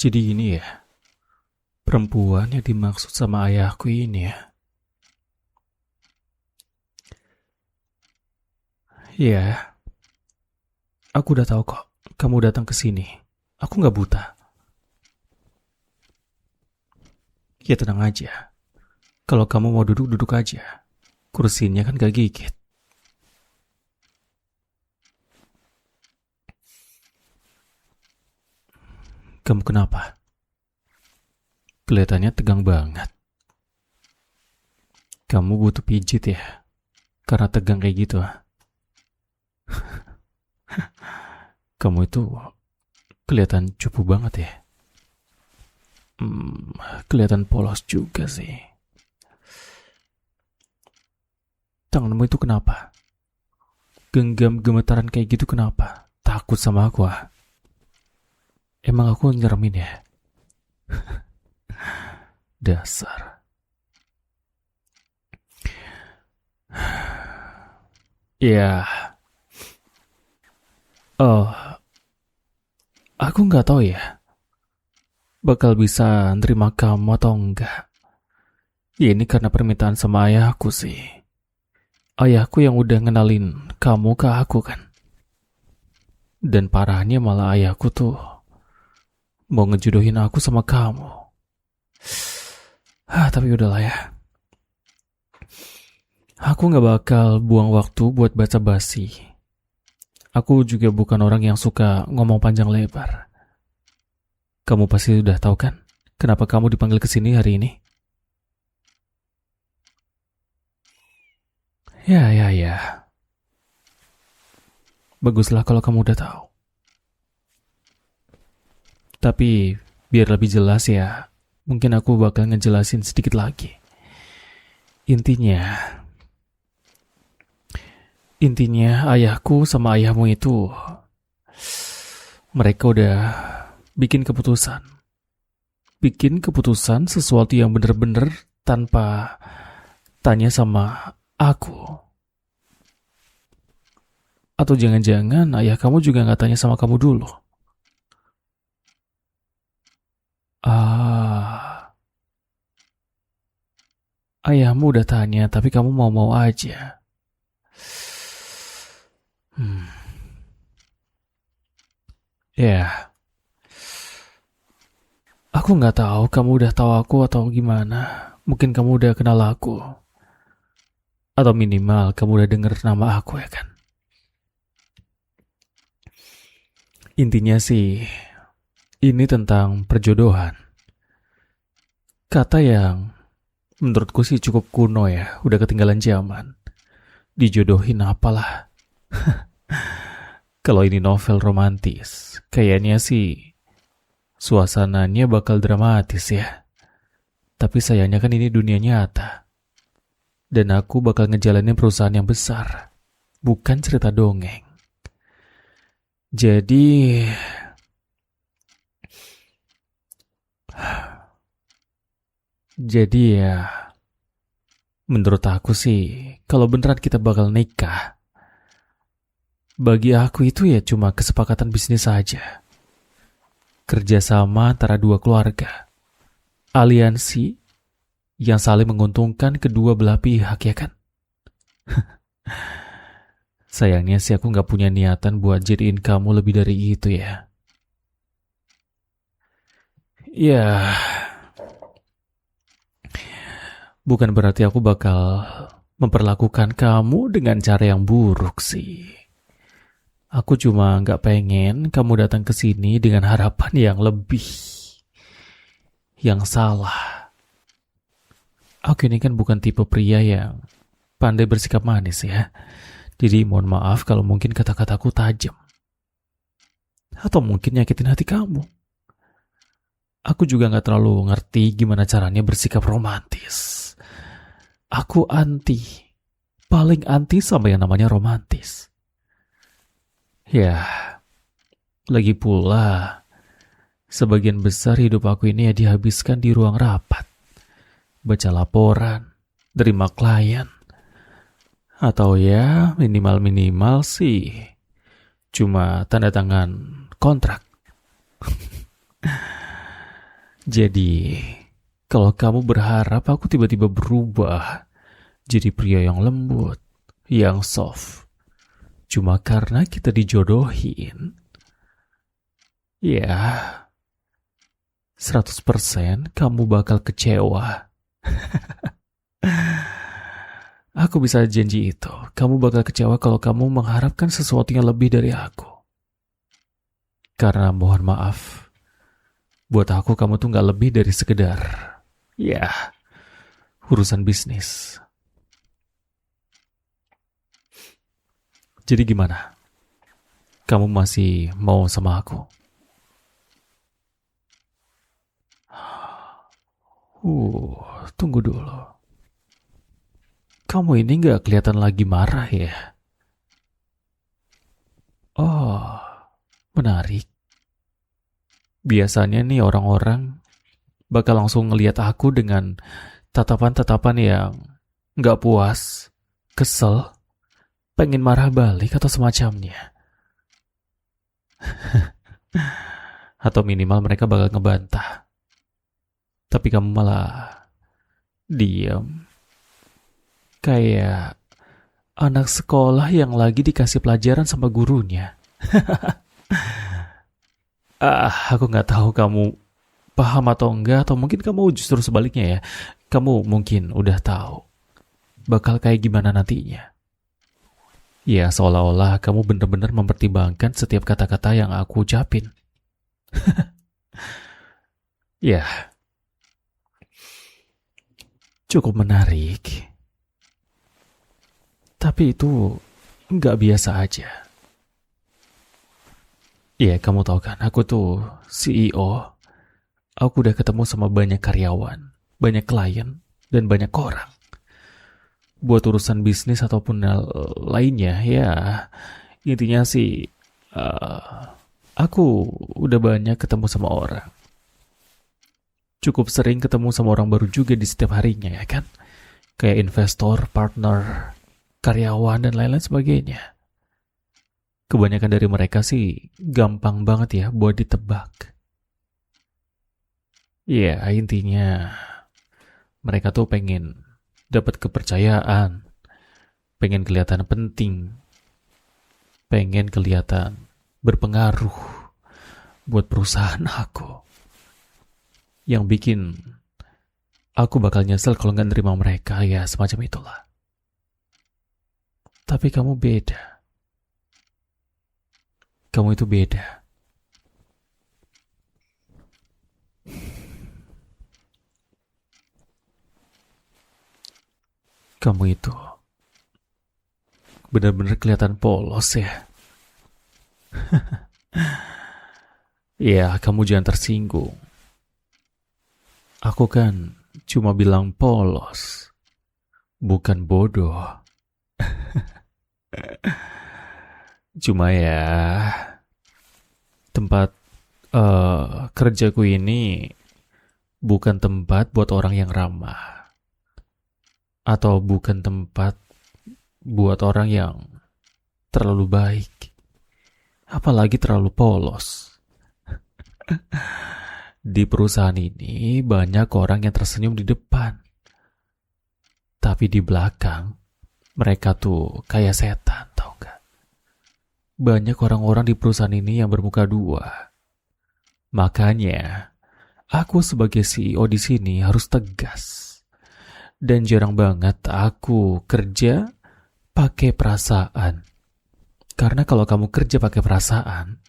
Jadi ini ya, perempuan yang dimaksud sama ayahku ini ya. Ya, aku udah tahu kok. Kamu datang ke sini. Aku nggak buta. Ya tenang aja. Kalau kamu mau duduk, duduk aja. Kursinya kan gak gigit. Kamu kenapa? Kelihatannya tegang banget. Kamu butuh pijit ya? Karena tegang kayak gitu. Kamu itu kelihatan cupu banget ya. Kelihatan polos juga sih. Tanganmu itu kenapa? Genggam gemetaran kayak gitu kenapa? Takut sama aku ah? Emang aku nyeremin ya? Dasar. Ya, oh, aku nggak tahu ya. Bakal bisa nerima kamu atau enggak. Ya ini karena permintaan sama ayahku sih. Ayahku yang udah ngenalin kamu ke aku kan. Dan parahnya malah ayahku tuh mau ngejodohin aku sama kamu. Tapi udahlah ya. Aku gak bakal buang waktu buat basa-basi. Aku juga bukan orang yang suka ngomong panjang lebar. Kamu pasti udah tahu kan kenapa kamu dipanggil ke sini hari ini? Ya. Baguslah kalau kamu udah tahu. Tapi biar lebih jelas ya, mungkin aku bakal ngejelasin sedikit lagi. Intinya ayahku sama ayahmu itu mereka udah bikin keputusan. Bikin keputusan sesuatu yang bener-bener tanpa tanya sama aku. Atau jangan-jangan ayah kamu juga gak tanya sama kamu dulu. Ayahmu udah tanya tapi kamu mau-mau aja. Ya, aku gak tahu kamu udah tahu aku atau gimana. Mungkin kamu udah kenal aku. Atau minimal kamu udah denger nama aku ya kan. Intinya sih, ini tentang perjodohan. Kata yang menurutku sih cukup kuno ya, udah ketinggalan zaman. Dijodohin apalah. Kalau ini novel romantis, kayaknya sih suasananya bakal dramatis ya. Tapi sayangnya kan ini dunia nyata. Dan aku bakal ngejalanin perusahaan yang besar. Bukan cerita dongeng. Jadi ya, menurut aku sih, kalau beneran kita bakal nikah, bagi aku itu ya cuma kesepakatan bisnis saja. Kerjasama antara dua keluarga. Aliansi yang saling menguntungkan kedua belah pihak ya kan? Sayangnya sih aku gak punya niatan buat jadiin kamu lebih dari itu ya. Ya, bukan berarti aku bakal memperlakukan kamu dengan cara yang buruk sih. Aku cuma gak pengen kamu datang ke sini dengan harapan yang lebih. Yang salah. Aku ini kan bukan tipe pria yang pandai bersikap manis ya. Jadi mohon maaf kalau mungkin kata-kataku tajam. Atau mungkin nyakitin hati kamu. Aku juga gak terlalu ngerti gimana caranya bersikap romantis. Aku paling anti sama yang namanya romantis. Ya, lagi pula, sebagian besar hidup aku ini ya dihabiskan di ruang rapat. Baca laporan, terima klien. Atau ya minimal-minimal sih cuma tanda tangan kontrak. Jadi, kalau kamu berharap aku tiba-tiba berubah jadi pria yang lembut, yang soft, cuma karena kita dijodohin, ya 100% kamu bakal kecewa. Aku bisa janji itu. Kamu bakal kecewa kalau kamu mengharapkan sesuatu yang lebih dari aku. Karena mohon maaf, buat aku kamu tuh gak lebih dari sekedar, ya, urusan bisnis. Jadi gimana? Kamu masih mau sama aku? Tunggu dulu. Kamu ini gak kelihatan lagi marah ya? Oh, menarik. Biasanya nih orang-orang bakal langsung ngelihat aku dengan tatapan-tatapan yang gak puas, kesel, pengen marah balik atau semacamnya. Atau minimal mereka bakal ngebantah. Tapi kamu malah diam. Kayak anak sekolah yang lagi dikasih pelajaran sama gurunya. Aku gak tahu kamu paham atau enggak, atau mungkin kamu justru sebaliknya ya. Kamu mungkin udah tahu bakal kayak gimana nantinya. Ya, seolah-olah kamu benar-benar mempertimbangkan setiap kata-kata yang aku ucapin. Ya, cukup menarik. Tapi itu nggak biasa aja. Ya, kamu tahu kan, aku tuh CEO. Aku udah ketemu sama banyak karyawan, banyak klien, dan banyak orang. Buat urusan bisnis ataupun lainnya, ya intinya sih aku udah banyak ketemu sama orang. Cukup sering ketemu sama orang baru juga di setiap harinya ya kan. Kayak investor, partner, karyawan, dan lain-lain sebagainya. Kebanyakan dari mereka sih gampang banget ya buat ditebak. Ya intinya mereka tuh pengen dapat kepercayaan, pengen kelihatan penting, pengen kelihatan berpengaruh buat perusahaan aku. Yang bikin aku bakal nyesel kalau nggak nerima mereka, ya semacam itulah. Tapi kamu beda. Kamu itu beda. Kamu itu benar-benar kelihatan polos ya. Ya, kamu jangan tersinggung. Aku kan cuma bilang polos, bukan bodoh. Cuma ya, tempat kerjaku ini bukan tempat buat orang yang ramah. Atau bukan tempat buat orang yang terlalu baik. Apalagi terlalu polos. Di perusahaan ini banyak orang yang tersenyum di depan. Tapi di belakang, mereka tuh kayak setan, tau gak? Banyak orang-orang di perusahaan ini yang bermuka dua. Makanya, aku sebagai CEO di sini harus tegas. Dan jarang banget aku kerja pakai perasaan. Karena kalau kamu kerja pakai perasaan,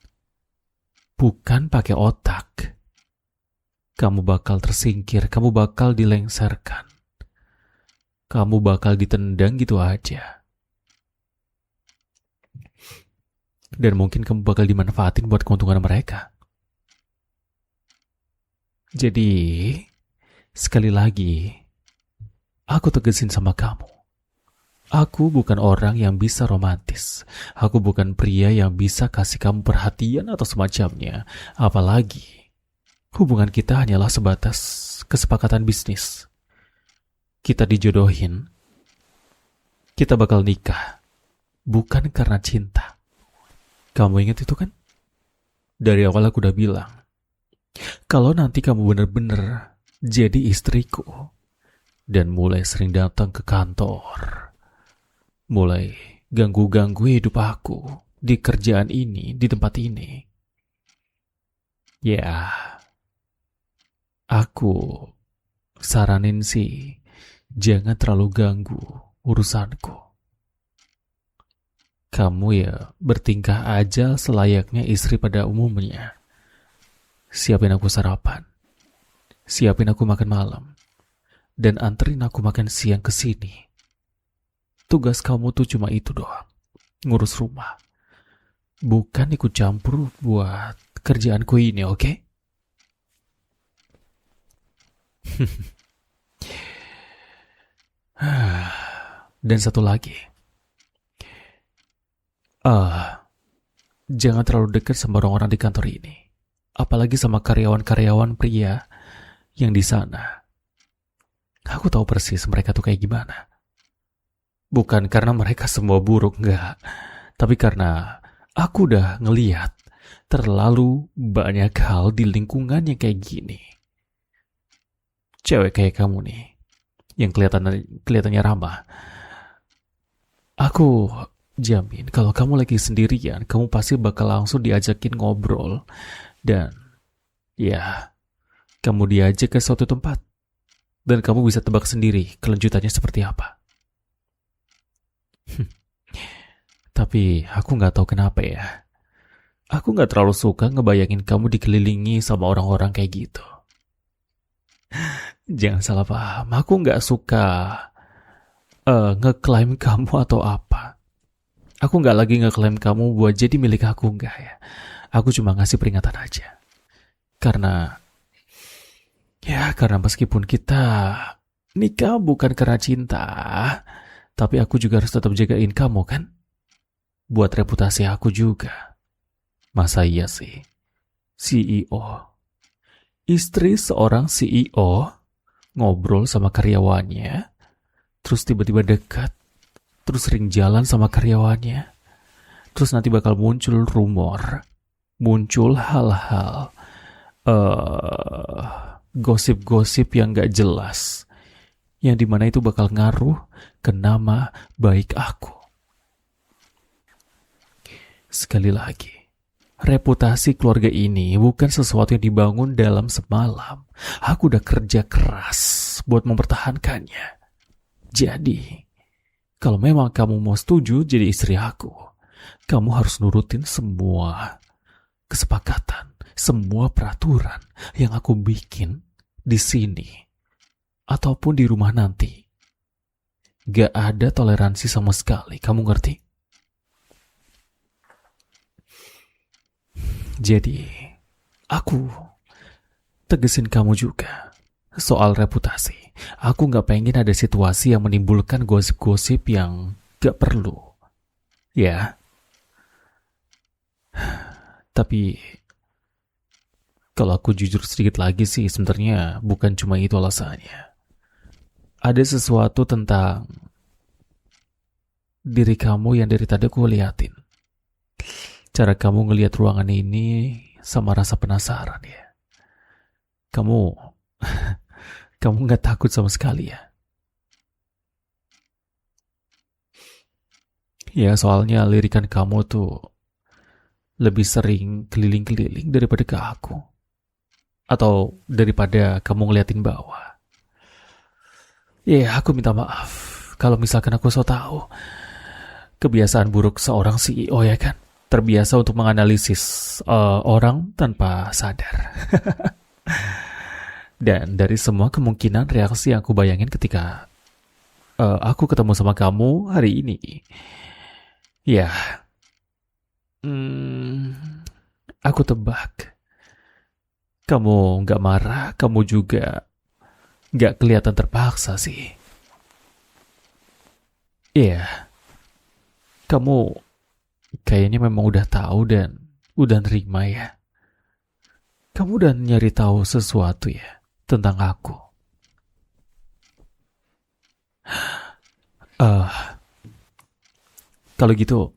bukan pakai otak, kamu bakal tersingkir, kamu bakal dilengsarkan. Kamu bakal ditendang gitu aja. Dan mungkin kamu bakal dimanfaatin buat keuntungan mereka. Jadi, sekali lagi, aku tegesin sama kamu. Aku bukan orang yang bisa romantis. Aku bukan pria yang bisa kasih kamu perhatian atau semacamnya. Apalagi, hubungan kita hanyalah sebatas kesepakatan bisnis. Kita dijodohin. Kita bakal nikah. Bukan karena cinta. Kamu ingat itu kan? Dari awal aku udah bilang, Kalau nanti kamu benar-benar jadi istriku dan mulai sering datang ke kantor, mulai ganggu-ganggu hidup aku di kerjaan ini, di tempat ini, ya, aku saranin sih jangan terlalu ganggu urusanku. Kamu ya bertingkah aja selayaknya istri pada umumnya. Siapin aku sarapan, siapin aku makan malam, dan anterin aku makan siang ke sini. Tugas kamu tuh cuma itu doang, ngurus rumah. Bukan ikut campur buat kerjaanku ini, oke? Dan satu lagi, jangan terlalu dekat sama orang-orang di kantor ini. Apalagi sama karyawan-karyawan pria yang di sana. Aku tahu persis mereka tuh kayak gimana. Bukan karena mereka semua buruk, enggak. Tapi karena aku udah ngeliat terlalu banyak hal di lingkungan yang kayak gini. Cewek kayak kamu nih, yang kelihatannya ramah. Aku jamin kalau kamu lagi sendirian, kamu pasti bakal langsung diajakin ngobrol. Dan ya, kamu diajak ke suatu tempat. Dan kamu bisa tebak sendiri kelanjutannya seperti apa. Tapi aku gak tahu kenapa ya. Aku gak terlalu suka ngebayangin kamu dikelilingi sama orang-orang kayak gitu. Jangan salah paham, aku gak suka ngeklaim kamu atau apa. Aku gak lagi ngeklaim kamu buat jadi milik aku, enggak ya. Aku cuma ngasih peringatan aja. Karena meskipun kita nikah bukan karena cinta, tapi aku juga harus tetap jagain kamu kan? Buat reputasi aku juga. Masa iya sih? CEO. Istri seorang CEO ngobrol sama karyawannya, terus tiba-tiba dekat, terus sering jalan sama karyawannya, terus nanti bakal muncul rumor, muncul hal-hal gosip-gosip yang gak jelas, yang dimana itu bakal ngaruh ke nama baik aku. Sekali lagi, reputasi keluarga ini bukan sesuatu yang dibangun dalam semalam. Aku udah kerja keras buat mempertahankannya. Jadi, kalau memang kamu mau setuju jadi istri aku, kamu harus nurutin semua kesepakatan, semua peraturan yang aku bikin di sini ataupun di rumah nanti. Gak ada toleransi sama sekali, kamu ngerti? Jadi, aku tegesin kamu juga soal reputasi. Aku gak pengen ada situasi yang menimbulkan gosip-gosip yang gak perlu. Ya. Tapi, kalau aku jujur sedikit lagi sih, sebenarnya bukan cuma itu alasannya. Ada sesuatu tentang diri kamu yang dari tadi aku liatin. Cara kamu ngelihat ruangan ini sama rasa penasaran ya. Kamu gak takut sama sekali ya? Ya soalnya lirikan kamu tuh lebih sering keliling-keliling daripada ke aku. Atau daripada kamu ngeliatin bawah. Ya aku minta maaf kalau misalkan aku so tahu. Kebiasaan buruk seorang CEO ya kan? Terbiasa untuk menganalisis orang tanpa sadar. Dan dari semua kemungkinan reaksi yang aku bayangin ketika aku ketemu sama kamu hari ini, ya, aku tebak kamu gak marah, kamu juga gak kelihatan terpaksa sih. Iya, kamu kayaknya memang udah tahu dan udah nerima ya. Kamu udah nyari tahu sesuatu ya tentang aku. Kalau gitu,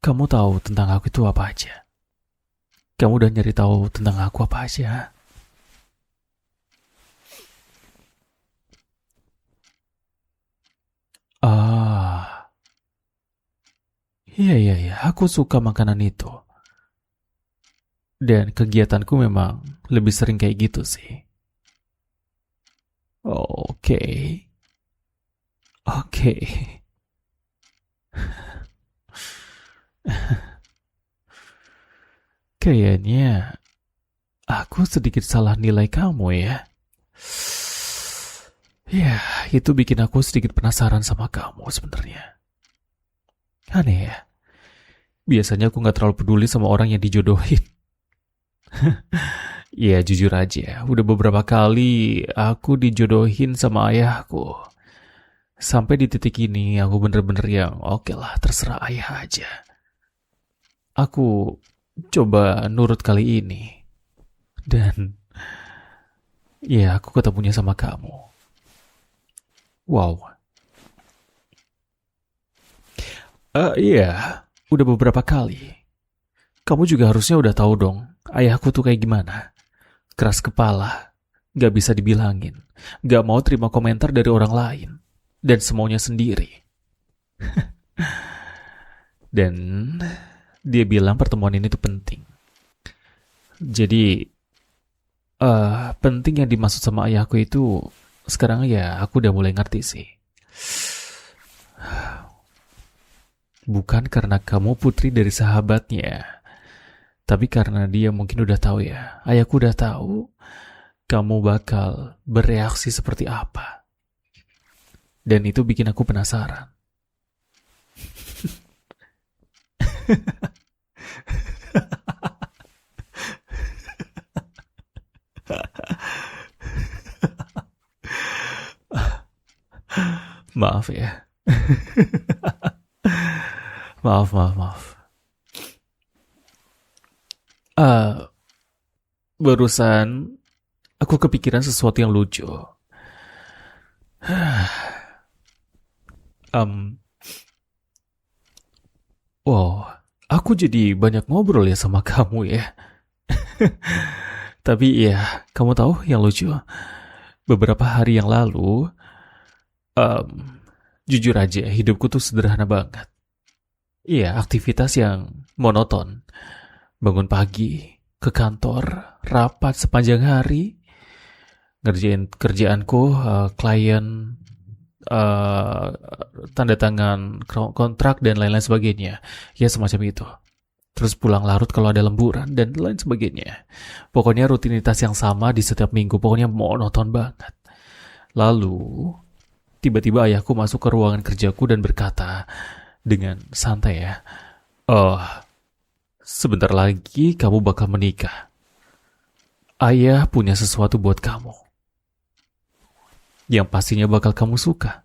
kamu tahu tentang aku itu apa aja? Kamu udah nyari tahu tentang aku apa aja? Ah, iya iya iya, aku suka makanan itu. Dan kegiatanku memang lebih sering kayak gitu sih. Oke, oke. Kayaknya aku sedikit salah nilai kamu ya. Ya, itu bikin aku sedikit penasaran sama kamu sebenarnya. Aneh ya. Biasanya aku nggak terlalu peduli sama orang yang dijodohin. Ya jujur aja, udah beberapa kali aku dijodohin sama ayahku. Sampai di titik ini aku bener-bener yang oke lah terserah ayah aja. Aku coba nurut kali ini. Dan ya aku ketemunya sama kamu. Wow. Iya, udah beberapa kali. Kamu juga harusnya udah tahu dong, ayahku tuh kayak gimana. Keras kepala, gak bisa dibilangin. Gak mau terima komentar dari orang lain. Dan semaunya sendiri. Dan dia bilang pertemuan ini tuh penting. Jadi, penting yang dimaksud sama ayahku itu sekarang ya aku udah mulai ngerti sih. Bukan karena kamu putri dari sahabatnya, tapi karena dia mungkin udah tahu ya. Ayahku udah tahu kamu bakal bereaksi seperti apa. Dan itu bikin aku penasaran. Maaf ya. Maaf, maaf, maaf. Uh, Barusan aku kepikiran sesuatu yang lucu. um, wow, aku jadi banyak ngobrol ya sama kamu ya. Tapi ya, kamu tahu yang lucu? Beberapa hari yang lalu, um, jujur aja, hidupku tuh sederhana banget. Iya, aktivitas yang monoton. Bangun pagi, ke kantor, rapat sepanjang hari, ngerjain kerjaanku, klien, eh, tanda tangan kontrak dan lain-lain sebagainya. Ya semacam itu. Terus pulang larut kalau ada lemburan dan lain sebagainya. Pokoknya rutinitas yang sama di setiap minggu, pokoknya monoton banget. Lalu, tiba-tiba ayahku masuk ke ruangan kerjaku dan berkata dengan santai ya, "Oh, sebentar lagi kamu bakal menikah. Ayah punya sesuatu buat kamu yang pastinya bakal kamu suka."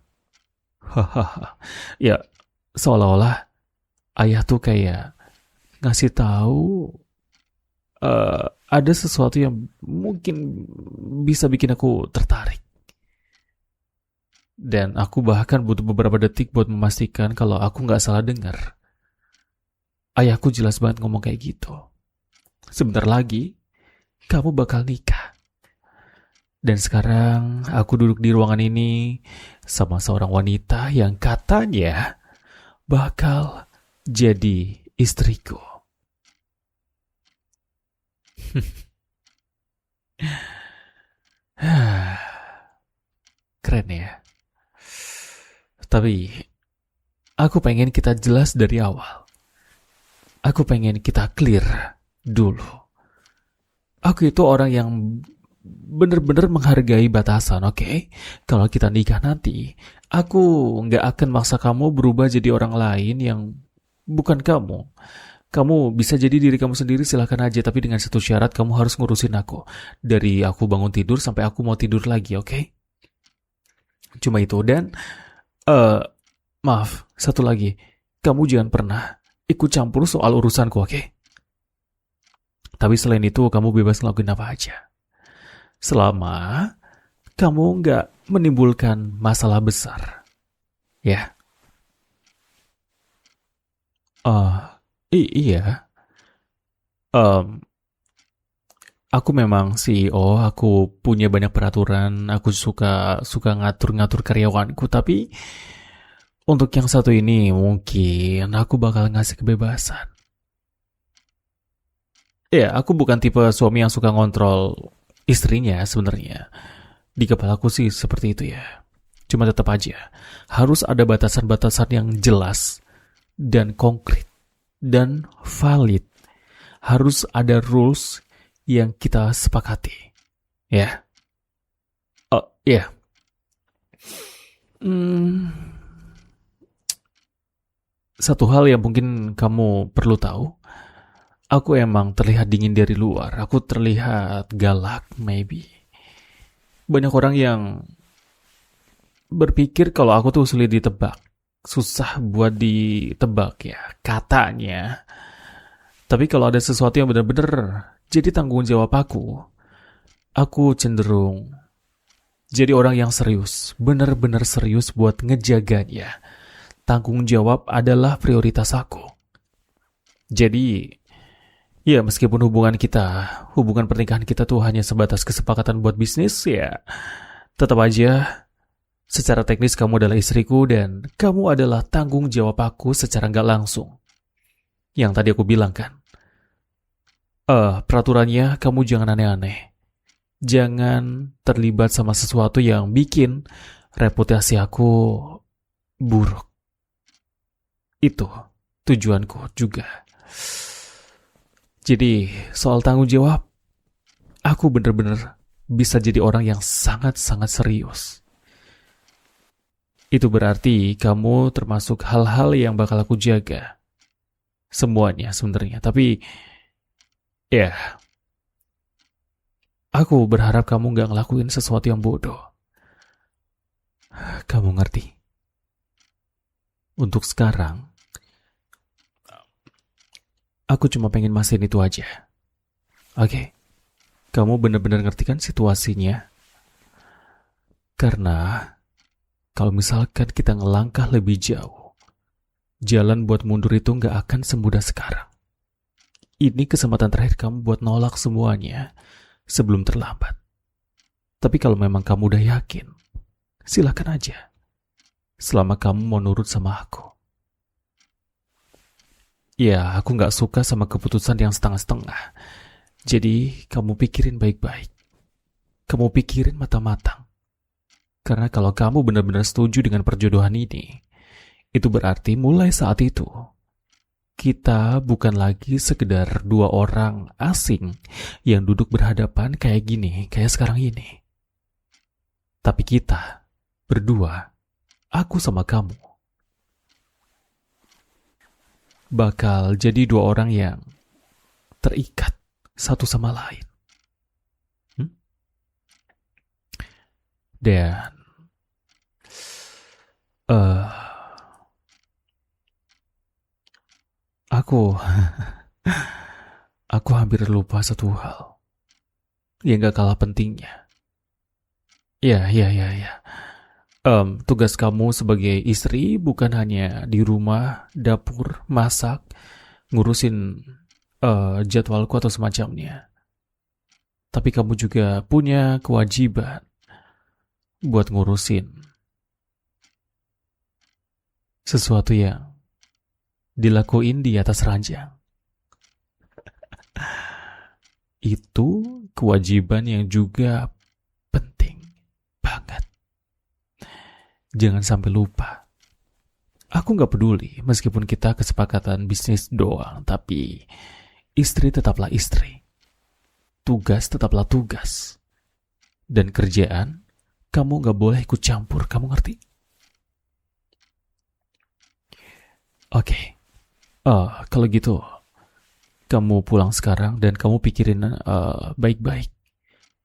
Hahaha. Ya, seolah-olah ayah tuh kayak ngasih tahu ada sesuatu yang mungkin bisa bikin aku tertarik. Dan aku bahkan butuh beberapa detik buat memastikan kalau aku nggak salah dengar. Ayahku jelas banget ngomong kayak gitu. Sebentar lagi, kamu bakal nikah. Dan sekarang aku duduk di ruangan ini sama seorang wanita yang katanya bakal jadi istriku. Keren ya. Tapi aku pengen kita jelas dari awal. Aku pengen kita clear dulu. Aku itu orang yang bener-bener menghargai batasan, oke? Kalau kita nikah nanti, aku nggak akan maksa kamu berubah jadi orang lain yang bukan kamu. Kamu bisa jadi diri kamu sendiri, silahkan aja. Tapi dengan satu syarat, kamu harus ngurusin aku. Dari aku bangun tidur sampai aku mau tidur lagi, oke? Cuma itu. Dan, eh maaf, satu lagi. Kamu jangan pernah ikut campur soal urusanku, oke? Tapi selain itu, kamu bebas ngelakuin apa aja. Selama kamu nggak menimbulkan masalah besar. Ya. Iya. Aku memang CEO, aku punya banyak peraturan, aku suka suka ngatur-ngatur karyawanku, tapi untuk yang satu ini mungkin aku bakal ngasih kebebasan. Ya, aku bukan tipe suami yang suka ngontrol istrinya sebenarnya. Di kepalaku sih seperti itu ya. Cuma tetap aja harus ada batasan-batasan yang jelas dan konkret dan valid. Harus ada rules yang kita sepakati. Ya. Oh, ya. Hmm, satu hal yang mungkin kamu perlu tahu, aku emang terlihat dingin dari luar. Aku terlihat galak, maybe. Banyak orang yang berpikir kalau aku tuh sulit ditebak. Susah buat ditebak ya, katanya. Tapi kalau ada sesuatu yang benar-benar jadi tanggung jawab aku cenderung jadi orang yang serius. Benar-benar serius buat ngejaganya. Tanggung jawab adalah prioritas aku. Jadi, ya meskipun hubungan pernikahan kita tuh hanya sebatas kesepakatan buat bisnis, ya tetap aja secara teknis kamu adalah istriku dan kamu adalah tanggung jawab aku secara nggak langsung. Yang tadi aku bilang kan, peraturannya kamu jangan aneh-aneh. Jangan terlibat sama sesuatu yang bikin reputasi aku buruk. Itu tujuanku juga. Jadi, soal tanggung jawab, aku bener-bener bisa jadi orang yang sangat-sangat serius. Itu berarti kamu termasuk hal-hal yang bakal aku jaga. Semuanya sebenarnya. Tapi, ya, aku berharap kamu gak ngelakuin sesuatu yang bodoh. Kamu ngerti? Untuk sekarang, aku cuma pengen mastiin itu aja. Oke? Kamu benar-benar ngerti kan situasinya? Karena kalau misalkan kita ngelangkah lebih jauh, jalan buat mundur itu nggak akan semudah sekarang. Ini kesempatan terakhir kamu buat nolak semuanya sebelum terlambat. Tapi kalau memang kamu udah yakin, silakan aja. Selama kamu mau nurut sama aku. Ya, aku nggak suka sama keputusan yang setengah-setengah. Jadi, kamu pikirin baik-baik. Kamu pikirin matang-matang. Karena kalau kamu benar-benar setuju dengan perjodohan ini, itu berarti mulai saat itu, kita bukan lagi sekedar dua orang asing yang duduk berhadapan kayak gini, kayak sekarang ini. Tapi kita, berdua, aku sama kamu, bakal jadi dua orang yang terikat satu sama lain. Dan aku aku hampir lupa satu hal yang gak kalah pentingnya. Ya. Tugas kamu sebagai istri bukan hanya di rumah, dapur, masak, ngurusin jadwalku atau semacamnya. Tapi kamu juga punya kewajiban buat ngurusin sesuatu yang dilakuin di atas ranjang. Itu kewajiban yang juga penting banget. Jangan sampai lupa. Aku gak peduli meskipun kita kesepakatan bisnis doang, tapi istri tetaplah istri. Tugas tetaplah tugas. Dan kerjaan, kamu gak boleh ikut campur, kamu ngerti? Oke. Kalau gitu, kamu pulang sekarang dan kamu pikirin baik-baik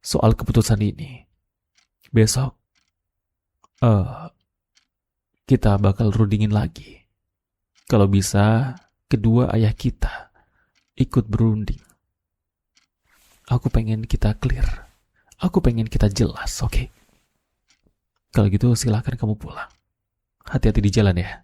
soal keputusan ini. Besok, kita bakal rundingin lagi. Kalau bisa, kedua ayah kita ikut berunding. Aku pengen kita clear. Aku pengen kita jelas, oke? Kalau gitu silakan kamu pulang. Hati-hati di jalan ya.